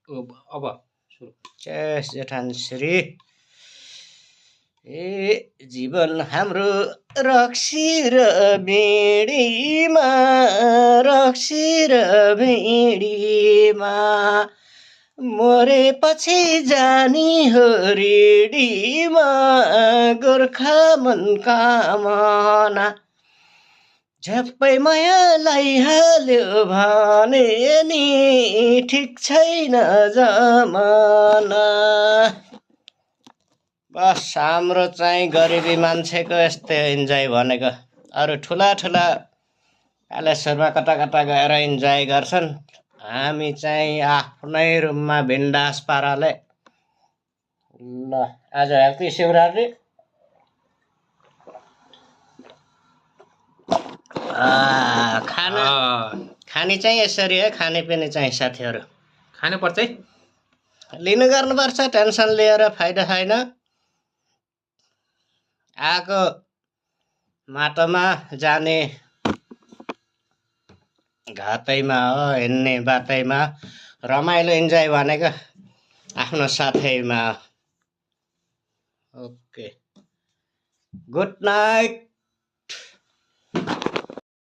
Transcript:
अब सुरु। जय जेठान श्री। ए जीवन हाम्रो रक्सी र भिडीमा, रक्सी र भिडीमा मरेपछि जानी हो रेडीमा, गोर्खा मन कामना झ्याप्पै मायालाई हाल्यो भने नि ठिक छैन जमाना। बस हाम्रो चाहिँ गरिबी मान्छेको यस्तै इन्जोय भनेको। अरू ठुला ठुला प्यालेसहरूमा कता कता गएर इन्जोय गर्छन्, हामी चाहिँ आफ्नै रुममा बिन्दास पाराले। ल आज हेप्पी शिवरात्रि। खाना खाने चाहिँ यसरी है, खाने पनि चाहिँ साथीहरू खानु पर्छ है। लिनु गर्नुपर्छ, टेन्सन लिएर फाइदा छैन। आएको माटोमा जाने घातैमा हो, हिँड्ने बाटैमा रमाइलो इन्जोय भनेको आफ्नो साथैमा। Okay, good night.